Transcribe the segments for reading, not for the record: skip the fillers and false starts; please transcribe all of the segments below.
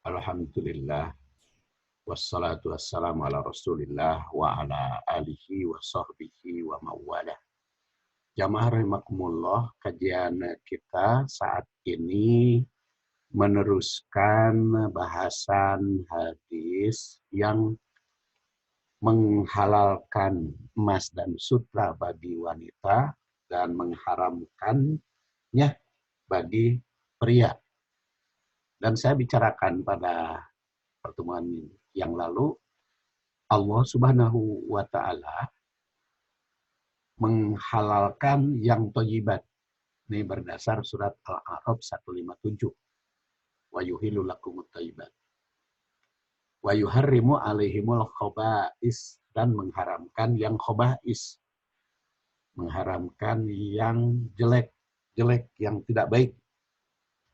Alhamdulillah, wassalatu wassalamu ala rasulillah wa ala alihi wa sahbihi wa mawalah. Jamaah rahimakumullah, kajian kita saat ini meneruskan bahasan hadis yang menghalalkan emas dan sutra bagi wanita dan mengharamkannya bagi pria. Dan saya bicarakan pada pertemuan yang lalu, Allah Subhanahu wa Ta'ala menghalalkan yang thayyibat. Ini berdasar surat Al-A'raf 157. Wa yuhillu lakumut thayyibat. Wa yuharrimu alaihimul khaba'is, dan mengharamkan yang khaba'is. Mengharamkan yang jelek, yang tidak baik,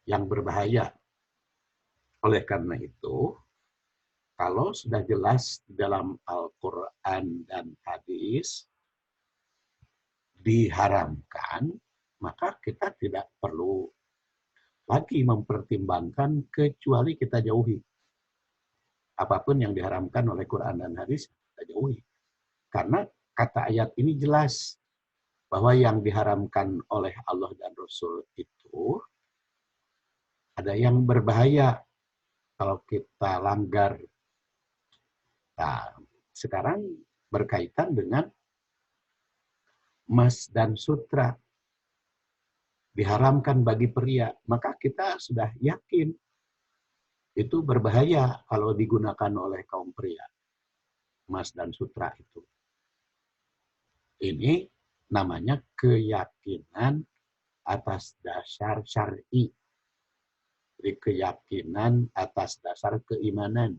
yang berbahaya. Oleh karena itu, kalau sudah jelas dalam Al-Quran dan hadis diharamkan, maka kita tidak perlu lagi mempertimbangkan kecuali kita jauhi. Apapun yang diharamkan oleh Quran dan hadis, kita jauhi. Karena kata ayat ini jelas bahwa yang diharamkan oleh Allah dan Rasul itu ada yang berbahaya kalau kita langgar. Nah, sekarang berkaitan dengan emas dan sutra diharamkan bagi pria, maka kita sudah yakin itu berbahaya kalau digunakan oleh kaum pria. Emas dan sutra itu. Ini namanya keyakinan atas dasar syar'i. Jadi keyakinan atas dasar keimanan.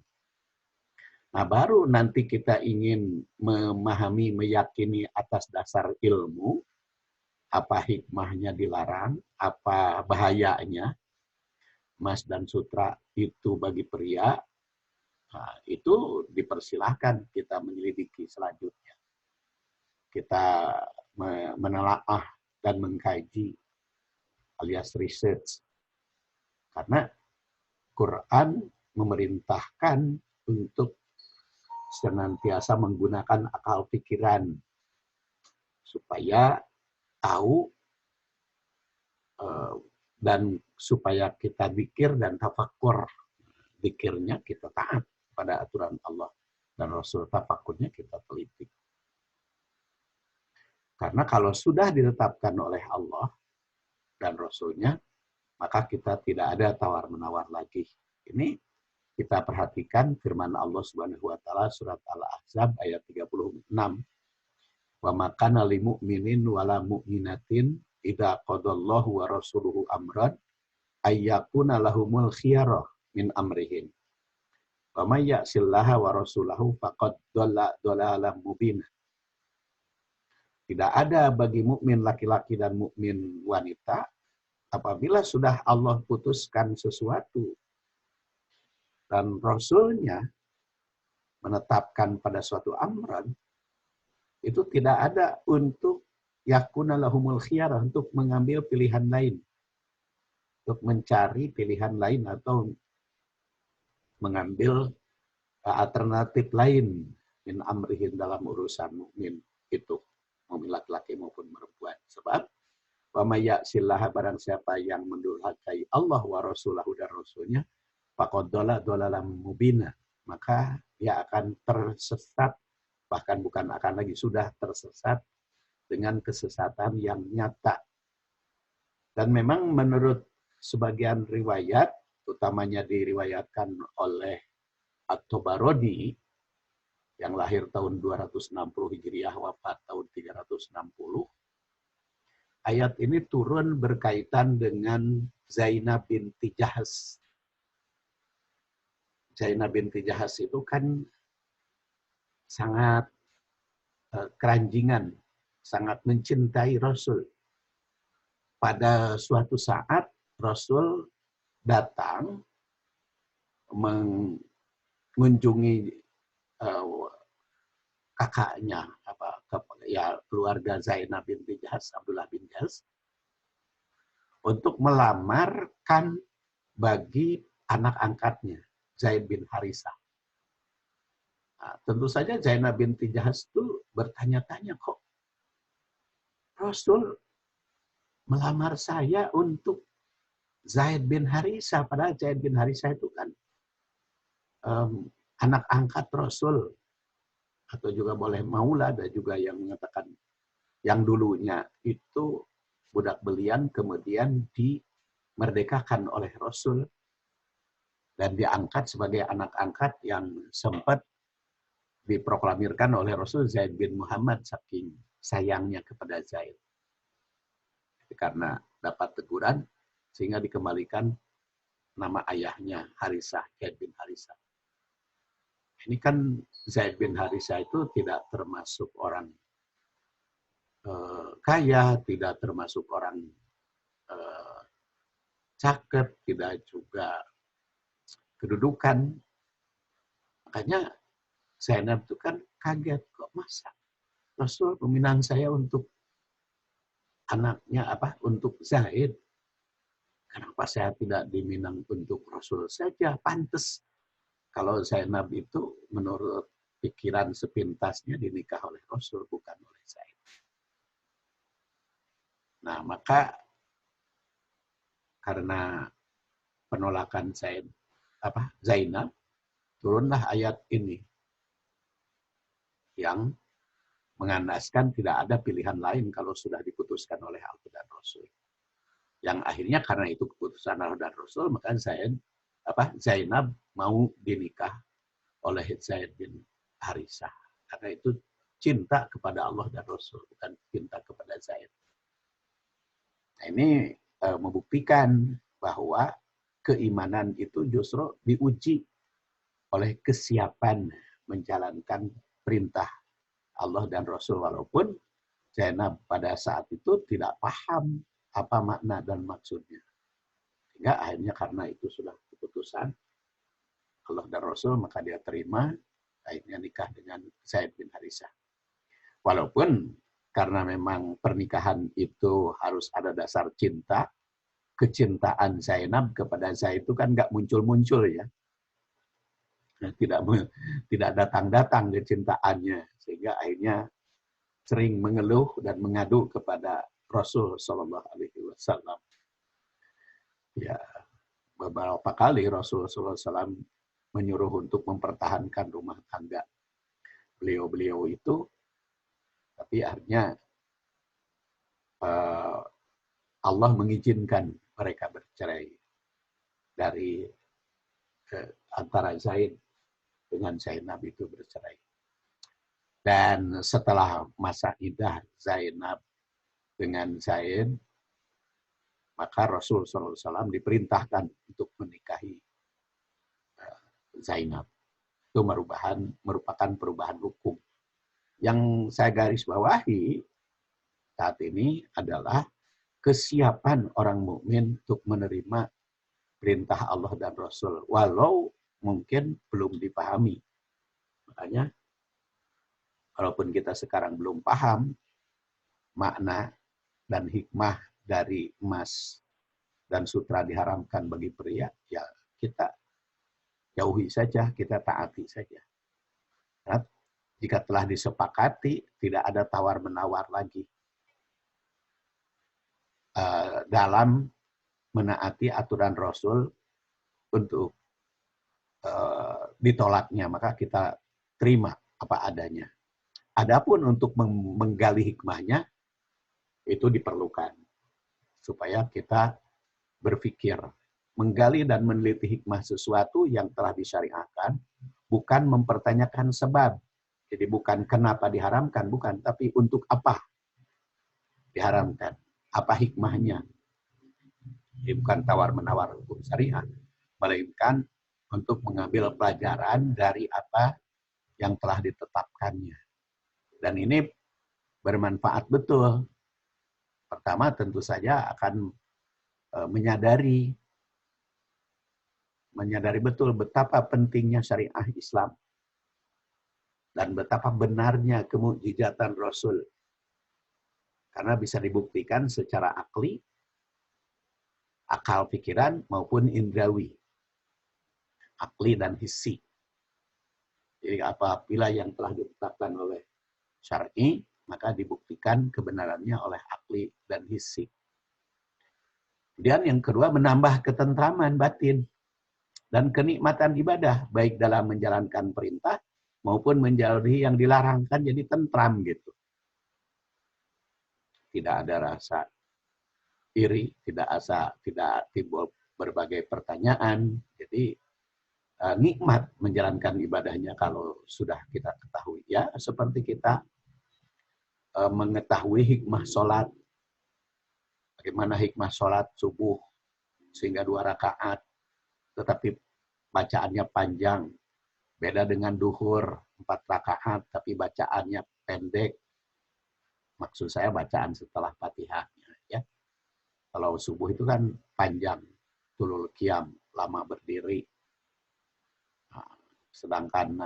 Nah, baru nanti kita ingin memahami, meyakini atas dasar ilmu, apa hikmahnya dilarang, apa bahayanya emas dan sutra itu bagi pria, nah, itu dipersilahkan kita menyelidiki selanjutnya. Kita menelaah dan mengkaji alias research. Karena Quran memerintahkan untuk senantiasa menggunakan akal pikiran supaya tahu dan supaya kita zikir dan tafakkur. Zikirnya kita taat pada aturan Allah dan Rasul, tafakurnya kita teliti. Karena kalau sudah ditetapkan oleh Allah dan Rasulnya, maka kita tidak ada tawar-menawar lagi. Ini kita perhatikan firman Allah Subhanahu wa Ta'ala surat Al-Ahzab ayat 36. Wa makana lil mu'minin wala mu'minatin idza qadallahu wa rasuluhu amran ayyakuna lahumul khiyarah min amrihim. Wa may ya'sillaha wa rasulahu faqad dhalla dhalalan mubina. Tidak ada bagi mukmin laki-laki dan mukmin wanita apabila sudah Allah putuskan sesuatu dan Rasulnya menetapkan pada suatu amran, itu tidak ada untuk yakuna lahumul khiyarah, untuk mengambil pilihan lain, untuk mencari pilihan lain atau mengambil alternatif lain min amrihin dalam urusan mukmin itu, mukmin laki-laki maupun perempuan. Sebab wa may ya'sillaha, barang siapa yang mendurhakai Allah wa rasulahu dan rasulnya, faqad dhalla dhalalan mubina, maka dia akan tersesat, bahkan bukan akan lagi, sudah tersesat dengan kesesatan yang nyata. Dan memang menurut sebagian riwayat, utamanya diriwayatkan oleh At-Tabarani yang lahir tahun 260 Hijriah, wafat tahun 360, ayat ini turun berkaitan dengan Zainab binti Jahas. Zainab binti Jahas itu kan sangat keranjingan, sangat mencintai Rasul. Pada suatu saat Rasul datang mengunjungi kakaknya, keluarga Zainab binti Jahas, Abdullah bin Jahas, untuk melamarkan bagi anak angkatnya. Zaid bin Harisah. Nah, tentu saja Zainab binti Jahas itu bertanya-tanya, kok Rasul melamar saya untuk Zaid bin Harisah, padahal Zaid bin Harisah itu kan anak angkat Rasul, atau juga boleh maula, ada juga yang mengatakan yang dulunya itu budak belian kemudian dimerdekakan oleh Rasul dan diangkat sebagai anak angkat yang sempat diproklamirkan oleh Rasul Zaid bin Muhammad saking sayangnya kepada Zaid. Karena dapat teguran sehingga dikembalikan nama ayahnya Harisah, Zaid bin Harisah. Ini kan Zaid bin Harisah itu tidak termasuk orang kaya, tidak termasuk orang cakep, tidak juga kedudukan. Makanya Zainab itu kan kaget, kok masa Rasul meminang saya untuk anaknya untuk Zaid. Kenapa saya tidak diminang untuk Rasul saja? Pantes kalau Zainab itu menurut pikiran sepintasnya dinikah oleh Rasul, bukan oleh Zaid. Nah, maka karena penolakan Zainab, turunlah ayat ini yang mengandaskan tidak ada pilihan lain kalau sudah diputuskan oleh Allah dan Rasul. Yang akhirnya karena itu keputusan Allah dan Rasul, maka Zainab mau dinikah oleh Zaid bin Harisah. Karena itu cinta kepada Allah dan Rasul, bukan cinta kepada Zaid. Nah, ini membuktikan bahwa keimanan itu justru diuji oleh kesiapan menjalankan perintah Allah dan Rasul, walaupun Zainab pada saat itu tidak paham apa makna dan maksudnya. Sehingga akhirnya karena itu sudah keputusan Allah dan Rasul, maka dia terima, akhirnya nikah dengan Zaid bin Harisah. Walaupun karena memang pernikahan itu harus ada dasar cinta, kecintaan Zainab kepada Zaid itu kan nggak muncul-muncul ya. Tidak datang-datang kecintaannya, sehingga akhirnya sering mengeluh dan mengadu kepada Rasul Shallallahu Alaihi Wasallam. Ya, beberapa kali Rasul SAW menyuruh untuk mempertahankan rumah tangga beliau itu, tapi akhirnya Allah mengizinkan mereka bercerai dari antara Zaid dengan Zainab itu bercerai. Dan setelah masa iddah Zainab dengan Zaid, maka Rasul SAW diperintahkan untuk menikahi Zainab. Itu merupakan perubahan hukum. Yang saya garis bawahi saat ini adalah kesiapan orang mukmin untuk menerima perintah Allah dan Rasul, walau mungkin belum dipahami. Makanya, walaupun kita sekarang belum paham makna dan hikmah dari emas dan sutra diharamkan bagi pria, ya kita jauhi saja, kita taati saja. Nah, jika telah disepakati, tidak ada tawar-menawar lagi dalam menaati aturan Rasul untuk ditolaknya, maka kita terima apa adanya. Adapun untuk menggali hikmahnya, itu diperlukan supaya kita berpikir, menggali dan meneliti hikmah sesuatu yang telah disyariatkan, bukan mempertanyakan sebab. Jadi bukan kenapa diharamkan, bukan, tapi untuk apa diharamkan, apa hikmahnya. Jadi bukan tawar-menawar hukum syariat, melainkan untuk mengambil pelajaran dari apa yang telah ditetapkannya. Dan ini bermanfaat betul. Pertama tentu saja akan menyadari betul betapa pentingnya syariah Islam dan betapa benarnya kemukjizatan Rasul. Karena bisa dibuktikan secara akli, akal pikiran maupun indrawi. akli dan hissi. Jadi apabila yang telah ditetapkan oleh syar'i, maka dibuktikan kebenarannya oleh akli dan hissi. Kemudian yang kedua, menambah ketentraman batin dan kenikmatan ibadah, baik dalam menjalankan perintah maupun menjauhi yang dilarang. Kan jadi tentram gitu. Tidak ada rasa iri, tidak timbul berbagai pertanyaan. Jadi nikmat menjalankan ibadahnya kalau sudah kita ketahui. Ya, seperti kita mengetahui hikmah sholat. Bagaimana hikmah sholat subuh sehingga 2 rakaat, tetapi bacaannya panjang. Beda dengan duhur 4 rakaat, tapi bacaannya pendek. Maksud saya bacaan setelah Fatihahnya. Ya. Kalau subuh itu kan panjang, tulul qiyam, lama berdiri. Sedangkan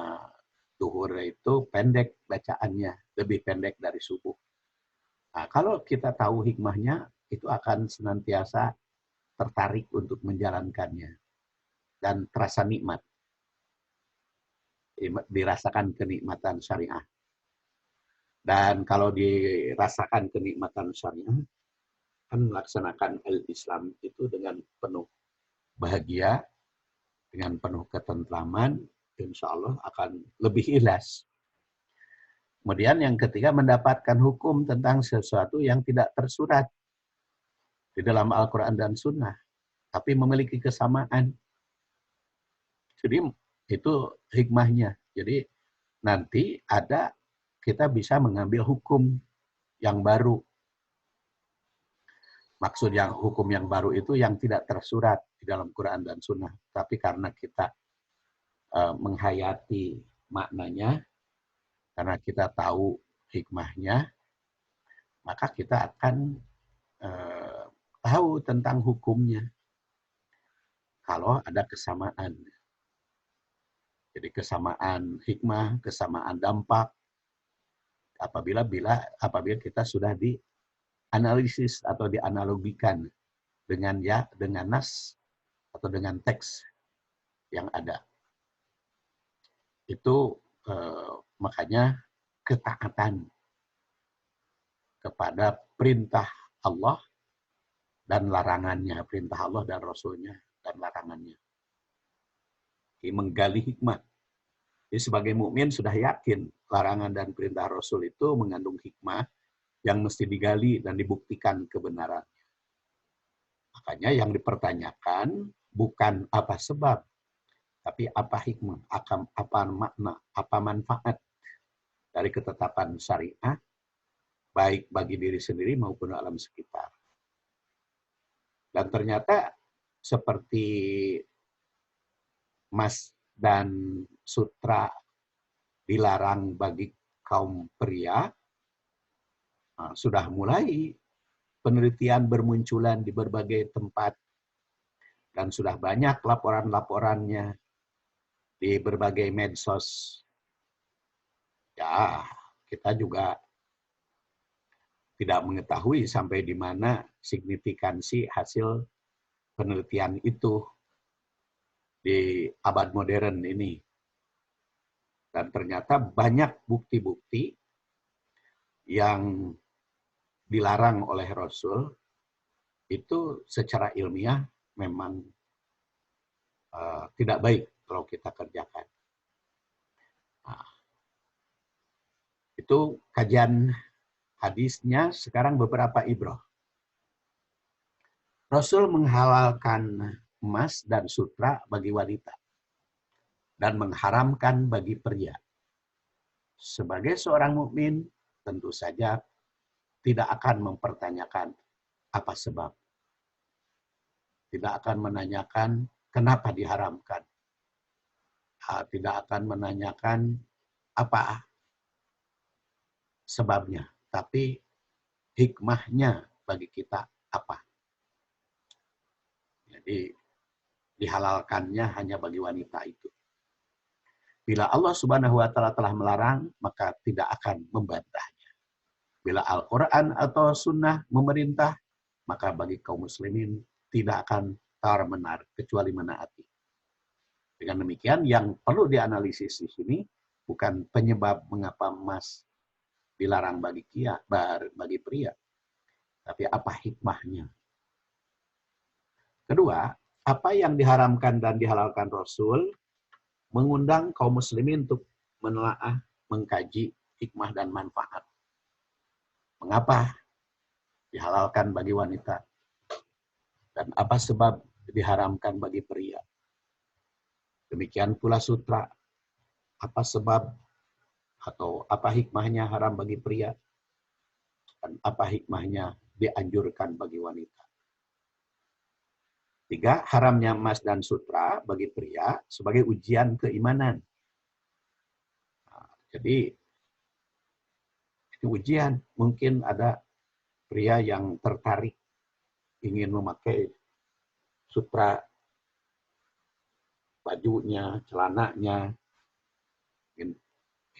duhur itu pendek bacaannya, lebih pendek dari subuh. Nah, kalau kita tahu hikmahnya, itu akan senantiasa tertarik untuk menjalankannya. Dan terasa nikmat. Dirasakan kenikmatan syariah. Dan kalau dirasakan kenikmatan syariah, kan melaksanakan Islam itu dengan penuh bahagia, dengan penuh ketentraman, insya Allah akan lebih ikhlas. Kemudian yang ketiga, mendapatkan hukum tentang sesuatu yang tidak tersurat di dalam Al-Quran dan Sunnah, tapi memiliki kesamaan. Jadi itu hikmahnya. Jadi nanti kita bisa mengambil hukum yang baru. Maksud yang hukum yang baru itu yang tidak tersurat di dalam Quran dan Sunnah. Tapi karena kita menghayati maknanya, karena kita tahu hikmahnya, maka kita akan tahu tentang hukumnya. Kalau ada kesamaan. Jadi kesamaan hikmah, kesamaan dampak, apabila kita sudah dianalisis atau dianalogikan dengan nas atau dengan teks yang ada. Itu makanya ketaatan kepada perintah Allah dan larangannya, perintah Allah dan Rasulnya dan larangannya. Jadi menggali hikmah. Jadi sebagai mukmin sudah yakin larangan dan perintah Rasul itu mengandung hikmah yang mesti digali dan dibuktikan kebenarannya. Makanya yang dipertanyakan bukan apa sebab, tapi apa hikmah, apa makna, apa manfaat dari ketetapan syariah, baik bagi diri sendiri maupun alam sekitar. Dan ternyata seperti emas dan sutra dilarang bagi kaum pria, sudah mulai penelitian bermunculan di berbagai tempat dan sudah banyak laporan-laporannya di berbagai medsos. Ya, kita juga tidak mengetahui sampai di mana signifikansi hasil penelitian itu di abad modern ini. Dan ternyata banyak bukti-bukti yang dilarang oleh Rasul itu secara ilmiah memang tidak baik kalau kita kerjakan. Nah, itu kajian hadisnya. Sekarang beberapa ibrah. Rasul menghalalkan emas dan sutra bagi wanita dan mengharamkan bagi pria. Sebagai seorang mukmin, tentu saja tidak akan mempertanyakan apa sebab. Tidak akan menanyakan kenapa diharamkan. Tidak akan menanyakan apa sebabnya, tapi hikmahnya bagi kita apa. Jadi dihalalkannya hanya bagi wanita itu. Bila Allah Subhanahu wa taala telah melarang, maka tidak akan membantahnya. Bila Al-Qur'an atau sunnah memerintah, maka bagi kaum muslimin tidak akan tawar-menar kecuali menaati. Dengan demikian, yang perlu dianalisis di sini bukan penyebab mengapa emas dilarang bagi pria, tapi apa hikmahnya. Kedua, apa yang diharamkan dan dihalalkan Rasul mengundang kaum muslimin untuk menelaah, mengkaji hikmah dan manfaat. Mengapa dihalalkan bagi wanita? Dan apa sebab diharamkan bagi pria? Demikian pula sutra. Apa sebab atau apa hikmahnya haram bagi pria? Dan apa hikmahnya dianjurkan bagi wanita? 3, haramnya emas dan sutra bagi pria sebagai ujian keimanan. Nah, jadi, itu ujian. Mungkin ada pria yang tertarik ingin memakai sutra, bajunya, celananya,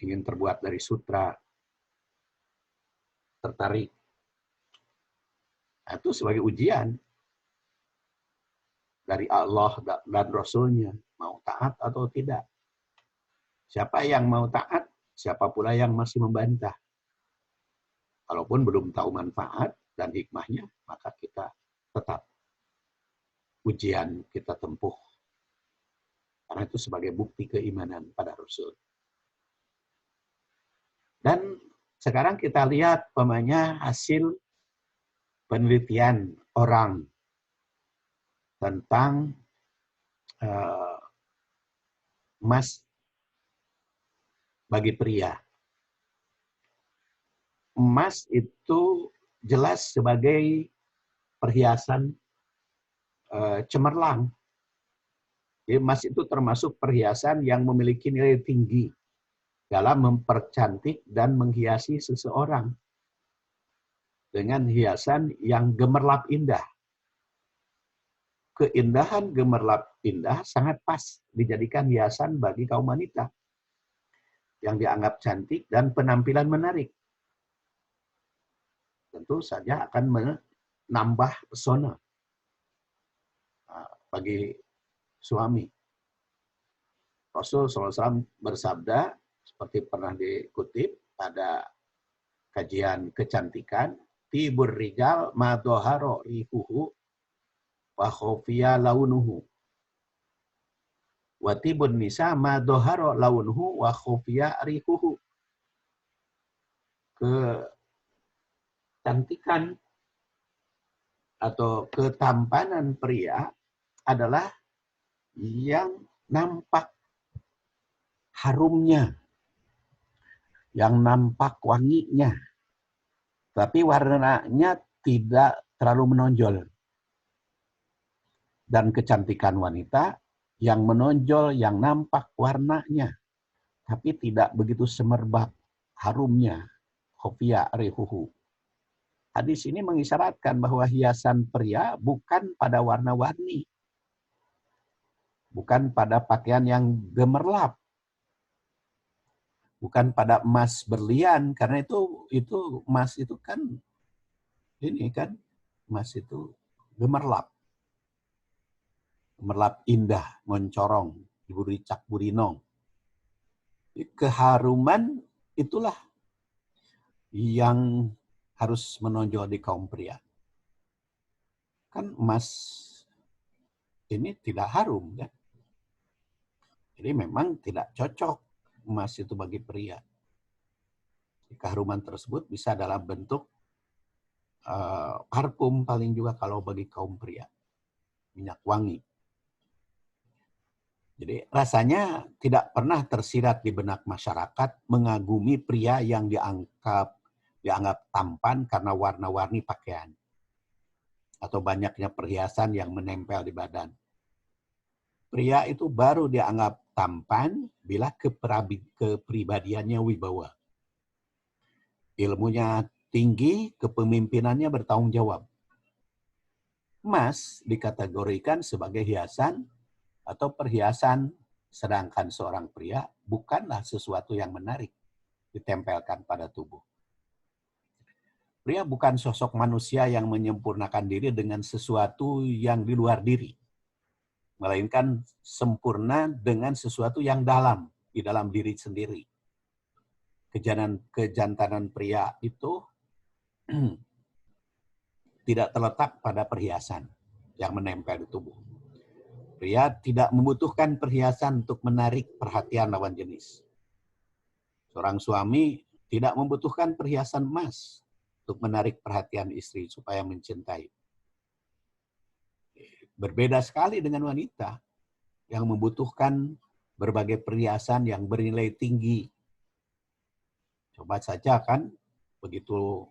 ingin terbuat dari sutra, tertarik. Nah, itu sebagai ujian dari Allah dan Rasulnya, mau taat atau tidak. Siapa yang mau taat, siapa pula yang masih membantah. Walaupun belum tahu manfaat dan hikmahnya, maka kita tetap ujian kita tempuh. Karena itu sebagai bukti keimanan pada Rasul. Dan sekarang kita lihat hasil penelitian orang tentang emas bagi pria. Emas itu jelas sebagai perhiasan cemerlang. Jadi emas itu termasuk perhiasan yang memiliki nilai tinggi dalam mempercantik dan menghiasi seseorang dengan hiasan yang gemerlap indah. Keindahan gemerlap indah sangat pas dijadikan hiasan bagi kaum wanita yang dianggap cantik dan penampilan menarik. Tentu saja akan menambah pesona bagi suami. Rasul SAW bersabda, seperti pernah dikutip pada kajian kecantikan, tibur rijal ma doharo rihuhu wa khofiya launuhu. Wa tibun nisa ma doharo launuhu wa khofiya rihuhu. Kecantikan atau ketampanan pria adalah yang nampak harumnya, yang nampak wanginya, tapi warnanya tidak terlalu menonjol. Dan kecantikan wanita yang menonjol, yang nampak warnanya, tapi tidak begitu semerbak harumnya. Khofiyya rihuhu. Hadis ini mengisyaratkan bahwa hiasan pria bukan pada warna-warni, bukan pada pakaian yang gemerlap, bukan pada emas berlian, karena itu emas itu kan emas itu gemerlap indah, mencorong, buricak burinong. Keharuman itulah yang harus menonjol di kaum pria. Kan emas ini tidak harum, kan? Jadi memang tidak cocok emas itu bagi pria. Keharuman tersebut bisa dalam bentuk parfum paling juga kalau bagi kaum pria. Minyak wangi. Jadi rasanya tidak pernah tersirat di benak masyarakat mengagumi pria yang dianggap tampan karena warna-warni pakaian atau banyaknya perhiasan yang menempel di badan. Pria itu baru dianggap tampan bila kepribadiannya wibawa. Ilmunya tinggi, kepemimpinannya bertanggung jawab. Emas dikategorikan sebagai hiasan atau perhiasan, sedangkan seorang pria bukanlah sesuatu yang menarik ditempelkan pada tubuh. Pria bukan sosok manusia yang menyempurnakan diri dengan sesuatu yang di luar diri. melainkan sempurna dengan sesuatu yang dalam, di dalam diri sendiri. Kejantanan pria itu tidak terletak pada perhiasan yang menempel di tubuh. Pria tidak membutuhkan perhiasan untuk menarik perhatian lawan jenis. Seorang suami tidak membutuhkan perhiasan emas untuk menarik perhatian istri supaya mencintai. Berbeda sekali dengan wanita yang membutuhkan berbagai perhiasan yang bernilai tinggi. Coba saja kan, begitu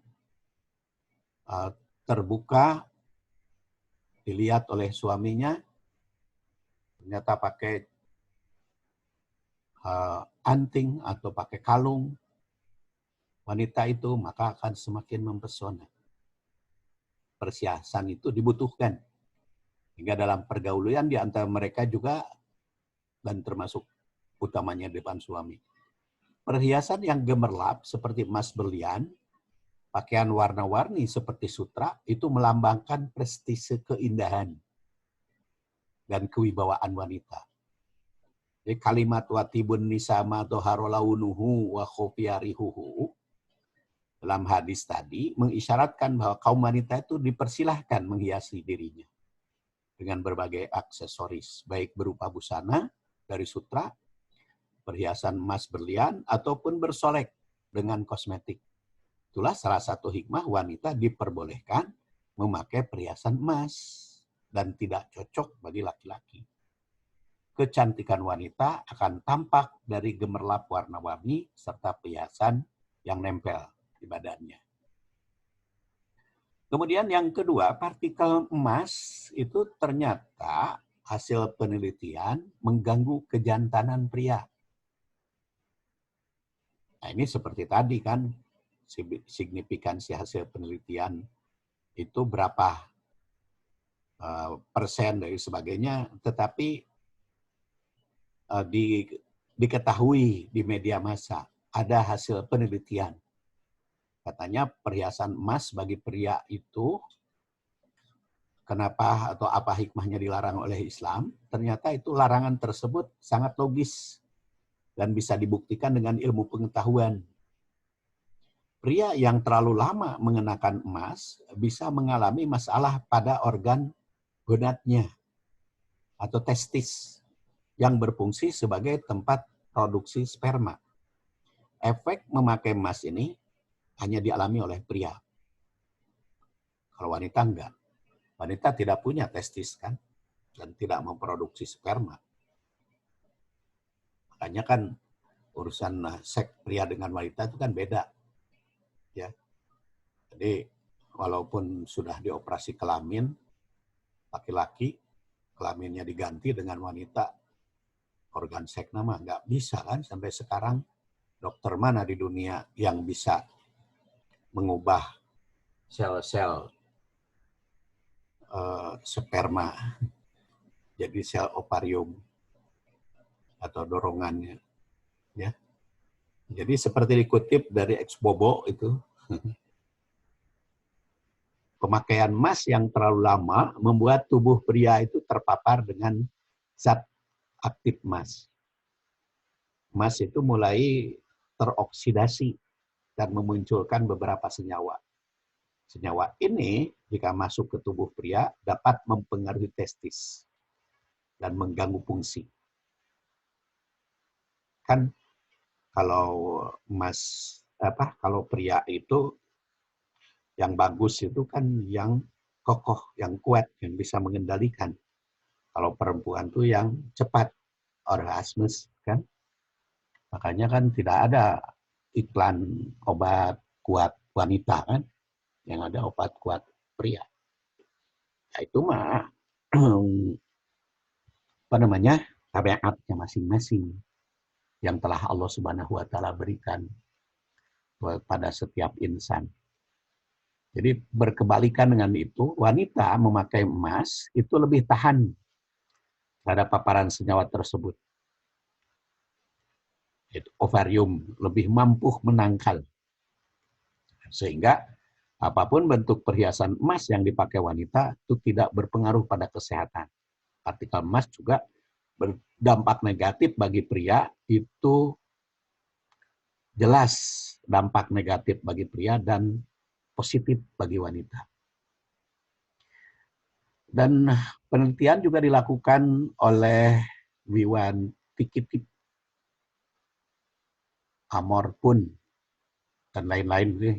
terbuka, dilihat oleh suaminya, ternyata pakai anting atau pakai kalung, wanita itu maka akan semakin mempesona. Perhiasan itu dibutuhkan. Hingga dalam pergaulan di antara mereka juga, dan termasuk utamanya depan suami. Perhiasan yang gemerlap seperti emas berlian, pakaian warna-warni seperti sutra, itu melambangkan prestise keindahan dan kewibawaan wanita. Jadi kalimat watibun nisama toharo launuhu wa khofiyarihuhu dalam hadis tadi mengisyaratkan bahwa kaum wanita itu dipersilahkan menghiasi dirinya dengan berbagai aksesoris, baik berupa busana dari sutra, perhiasan emas berlian, ataupun bersolek dengan kosmetik. Itulah salah satu hikmah wanita diperbolehkan memakai perhiasan emas dan tidak cocok bagi laki-laki. Kecantikan wanita akan tampak dari gemerlap warna-warni serta perhiasan yang nempel di badannya. Kemudian yang kedua, partikel emas itu ternyata hasil penelitian mengganggu kejantanan pria. Nah, ini seperti tadi kan, signifikansi hasil penelitian itu berapa persen dari sebagainya, tetapi diketahui di media massa ada hasil penelitian. Katanya perhiasan emas bagi pria itu, kenapa atau apa hikmahnya dilarang oleh Islam? Ternyata itu larangan tersebut sangat logis dan bisa dibuktikan dengan ilmu pengetahuan. Pria yang terlalu lama mengenakan emas bisa mengalami masalah pada organ gonadnya atau testis yang berfungsi sebagai tempat produksi sperma. Efek memakai emas ini hanya dialami oleh pria. Kalau wanita enggak. Wanita tidak punya testis kan, dan tidak memproduksi sperma. Makanya kan urusan seks pria dengan wanita itu kan beda. Ya. Jadi walaupun sudah dioperasi kelamin, laki-laki kelaminnya diganti dengan wanita, organ seks nama nggak bisa kan sampai sekarang. Dokter mana di dunia yang bisa mengubah sel-sel sperma jadi sel ovarium atau dorongannya, ya. Jadi seperti dikutip dari ex-bobo itu, pemakaian emas yang terlalu lama membuat tubuh pria itu terpapar dengan zat aktif emas. Emas itu mulai teroksidasi dan memunculkan beberapa senyawa. Senyawa ini jika masuk ke tubuh pria dapat mempengaruhi testis dan mengganggu fungsi. Kan kalau kalau pria itu yang bagus itu kan yang kokoh, yang kuat, yang bisa mengendalikan. Kalau perempuan tuh yang cepat, orgasmus kan. Makanya kan tidak ada iklan obat kuat wanita kan, yang ada obat kuat pria. Nah, itu mah tabiatnya masing-masing yang telah Allah Subhanahu wa taala berikan pada setiap insan. Jadi berkebalikan dengan itu, wanita memakai emas itu lebih tahan terhadap paparan senyawa tersebut. Ovarium lebih mampu menangkal. Sehingga apapun bentuk perhiasan emas yang dipakai wanita itu tidak berpengaruh pada kesehatan. Partikel emas juga berdampak negatif bagi pria, itu jelas dampak negatif bagi pria dan positif bagi wanita. Dan penelitian juga dilakukan oleh Wiwan Tikitip, Amor Pun, dan lain-lain ini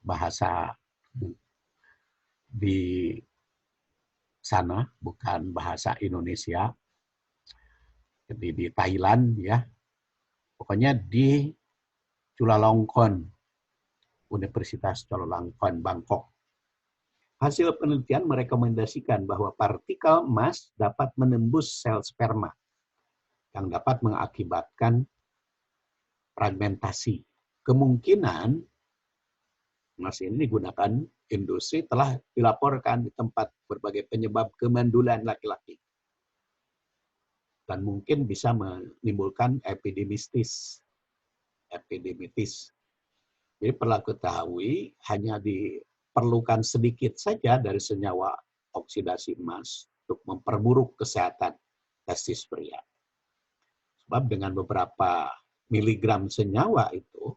bahasa di sana, bukan bahasa Indonesia. Jadi di Thailand ya. Pokoknya di Chulalongkorn, Universitas Chulalongkorn, Bangkok. Hasil penelitian merekomendasikan bahwa partikel emas dapat menembus sel sperma yang dapat mengakibatkan fragmentasi. Kemungkinan emas ini digunakan industri telah dilaporkan di tempat berbagai penyebab kemandulan laki-laki. Dan mungkin bisa menimbulkan epidemitis. Jadi perlu ketahui hanya diperlukan sedikit saja dari senyawa oksidasi emas untuk memperburuk kesehatan testis pria. Sebab dengan beberapa miligram senyawa itu,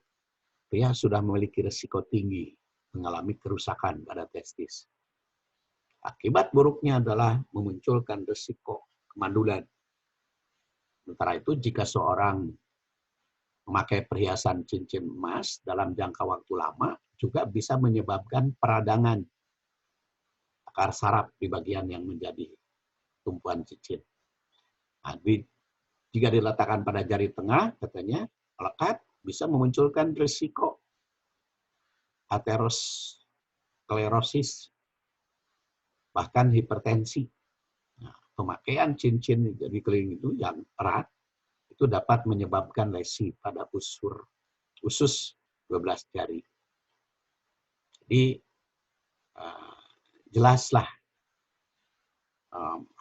pria sudah memiliki risiko tinggi mengalami kerusakan pada testis. Akibat buruknya adalah memunculkan risiko kemandulan. Sementara itu, jika seorang memakai perhiasan cincin emas dalam jangka waktu lama, juga bisa menyebabkan peradangan akar saraf di bagian yang menjadi tumpuan cincin. Nah, jika diletakkan pada jari tengah, katanya, melekat, bisa memunculkan risiko aterosklerosis, bahkan hipertensi. Nah, pemakaian cincin di keliling itu yang erat, itu dapat menyebabkan lesi pada usus 12 jari. Jadi, jelaslah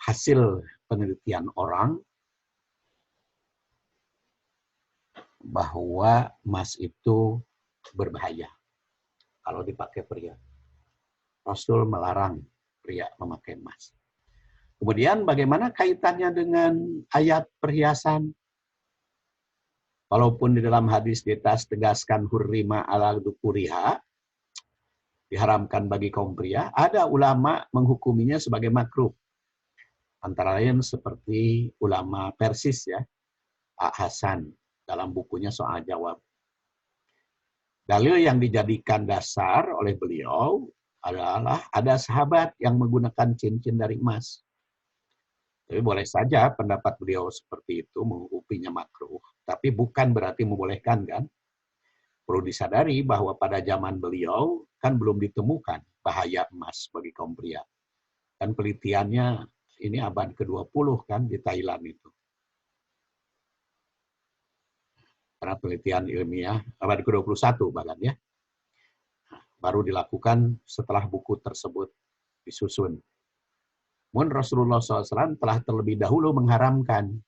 hasil penelitian orang bahwa emas itu berbahaya kalau dipakai pria. Rasul melarang pria memakai emas. Kemudian bagaimana kaitannya dengan ayat perhiasan? Walaupun di dalam hadis ditegaskan hurrima ala dukuriha, diharamkan bagi kaum pria, ada ulama menghukuminya sebagai makruh. Antara lain seperti ulama Persis ya, Pak Hasan dalam bukunya Soal Jawab. Dalil yang dijadikan dasar oleh beliau adalah ada sahabat yang menggunakan cincin dari emas. Tapi boleh saja pendapat beliau seperti itu menghukuminya makruh, tapi bukan berarti membolehkan kan? Perlu disadari bahwa pada zaman beliau kan belum ditemukan bahaya emas bagi kaum pria. Dan penelitiannya ini abad ke-20 kan di Thailand itu. Karena penelitian ilmiah abad ke-21 bahkan ya. Baru dilakukan setelah buku tersebut disusun. Namun Rasulullah SAW telah terlebih dahulu mengharamkan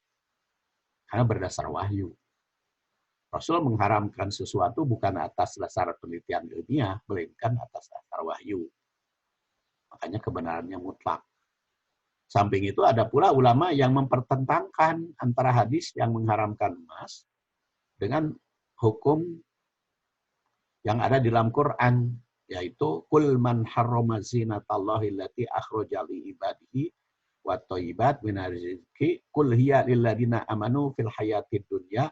karena berdasar wahyu. Rasul mengharamkan sesuatu bukan atas dasar penelitian ilmiah, melainkan atas dasar wahyu. Makanya kebenarannya mutlak. Samping itu ada pula ulama yang mempertentangkan antara hadis yang mengharamkan emas dengan hukum yang ada di dalam Quran, yaitu kul man harrama zinatallahi allati akhraja li ibadihi wa thayyibat minar rizqi kul hiya lil ladina amanu fil hayatid dunya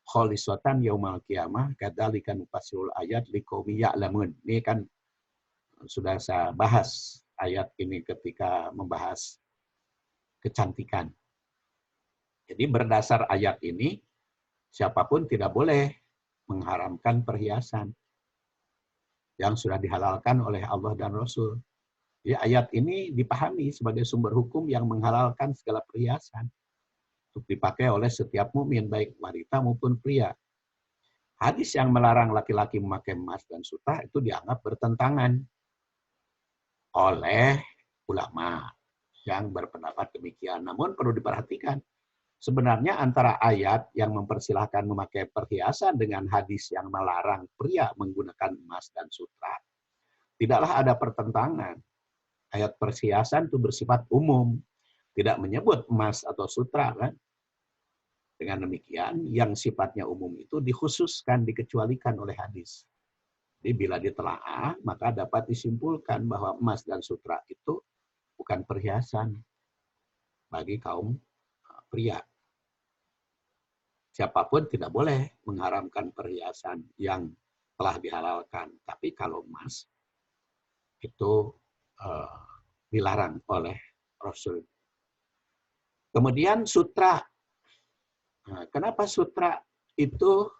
khalisatan yaumal qiyamah kadzalika nufassirul ayat liqaumi ya'lamun. Ini kan sudah saya bahas ayat ini ketika membahas kecantikan. Jadi berdasar ayat ini siapapun tidak boleh mengharamkan perhiasan yang sudah dihalalkan oleh Allah dan Rasul. Jadi ayat ini dipahami sebagai sumber hukum yang menghalalkan segala perhiasan untuk dipakai oleh setiap mukmin baik wanita maupun pria. Hadis yang melarang laki-laki memakai emas dan sutra itu dianggap bertentangan oleh ulama yang berpendapat demikian. Namun perlu diperhatikan, sebenarnya antara ayat yang mempersilahkan memakai perhiasan dengan hadis yang melarang pria menggunakan emas dan sutra, tidaklah ada pertentangan. Ayat perhiasan itu bersifat umum, tidak menyebut emas atau sutra kan. Dengan demikian, yang sifatnya umum itu dikhususkan, dikecualikan oleh hadis. Jadi bila ditelaah, maka dapat disimpulkan bahwa emas dan sutra itu bukan perhiasan bagi kaum pria. Siapapun tidak boleh mengharamkan perhiasan yang telah dihalalkan. Tapi kalau emas, itu dilarang oleh Rasul. Kemudian sutra. Nah, kenapa sutra itu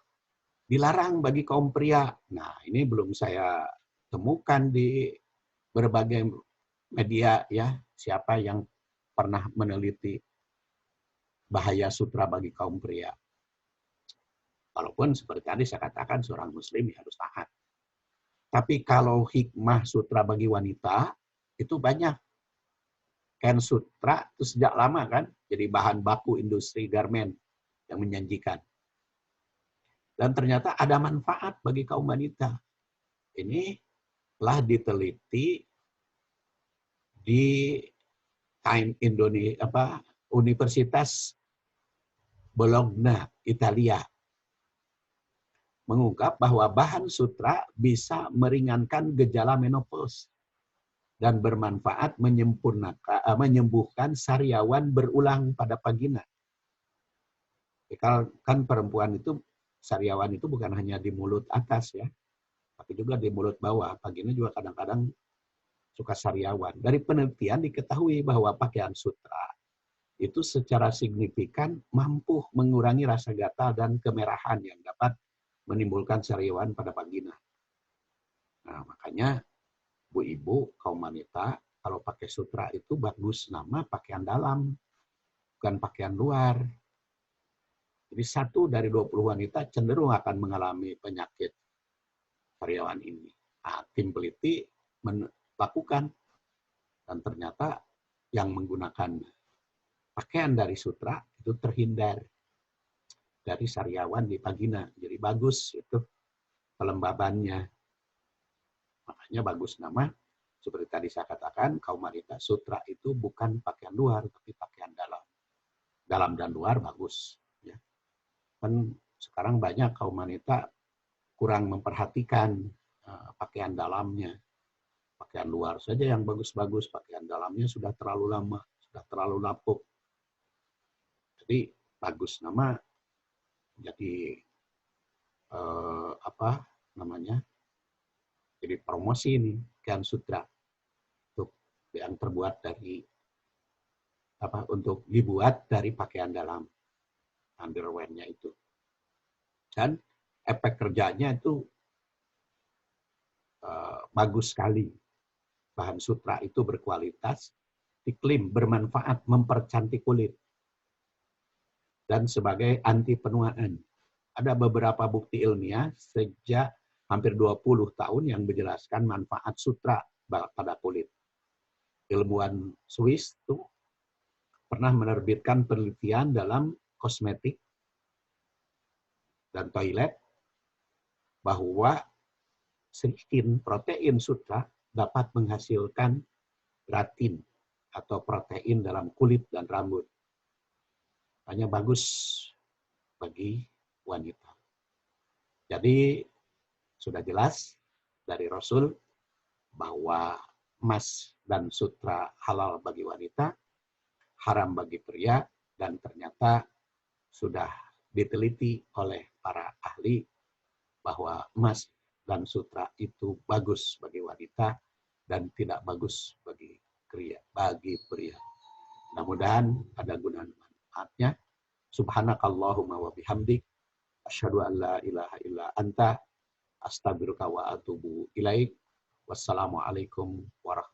dilarang bagi kaum pria? Nah, ini belum saya temukan di berbagai media ya, siapa yang pernah meneliti bahaya sutra bagi kaum pria. Walaupun seperti tadi saya katakan seorang muslim harus taat. Tapi kalau hikmah sutra bagi wanita itu banyak. Kain sutra itu sejak lama kan jadi bahan baku industri garmen yang menjanjikan. Dan ternyata ada manfaat bagi kaum wanita. Ini telah diteliti di Universitas Bologna, Italia. Mengungkap bahwa bahan sutra bisa meringankan gejala menopause dan bermanfaat menyembuhkan sariawan berulang pada vagina. Kan perempuan itu, sariawan itu bukan hanya di mulut atas ya, tapi juga di mulut bawah. Vagina juga kadang-kadang suka sariawan. Dari penelitian diketahui bahwa pakaian sutra itu secara signifikan mampu mengurangi rasa gatal dan kemerahan yang dapat menimbulkan sariawan pada vagina. Nah, makanya ibu-ibu, kaum wanita, kalau pakai sutra itu bagus nama pakaian dalam, bukan pakaian luar. Jadi 1 dari 20 wanita cenderung akan mengalami penyakit sariawan ini. Nah, tim peliti melakukan, dan ternyata yang menggunakan pakaian dari sutra itu terhindar dari sariawan di vagina. Jadi bagus itu kelembabannya. Makanya bagus nama, seperti tadi saya katakan, kaum wanita sutra itu bukan pakaian luar, tapi pakaian dalam. Dalam dan luar bagus. Ya. Kan sekarang banyak kaum wanita kurang memperhatikan pakaian dalamnya. Pakaian luar saja yang bagus-bagus, pakaian dalamnya sudah terlalu lama, sudah terlalu lapuk. Jadi bagus nama, jadi jadi promosi ini pakaian sutra untuk yang terbuat dari untuk dibuat dari pakaian dalam, underwear-nya itu. Dan efek kerjanya itu bagus sekali. Bahan sutra itu berkualitas, iklim, bermanfaat, mempercantik kulit. Dan sebagai anti penuaan. Ada beberapa bukti ilmiah sejak hampir 20 tahun yang menjelaskan manfaat sutra pada kulit. Ilmuwan Swiss itu pernah menerbitkan penelitian dalam kosmetik dan toilet bahwa sedikit protein sutra dapat menghasilkan keratin atau protein dalam kulit dan rambut. Hanya bagus bagi wanita. Jadi sudah jelas dari Rasul bahwa emas dan sutra halal bagi wanita, haram bagi pria, dan ternyata sudah diteliti oleh para ahli bahwa emas dan sutra itu bagus bagi wanita dan tidak bagus bagi pria. Mudah-mudahan ada guna manfaatnya. Subhanakallahumma wa bihamdik, asyhadu an la ilaha illa anta, astaghfiruka wa atubu ilaik. Wassalamualaikum warahmatullahi wabarakatuh.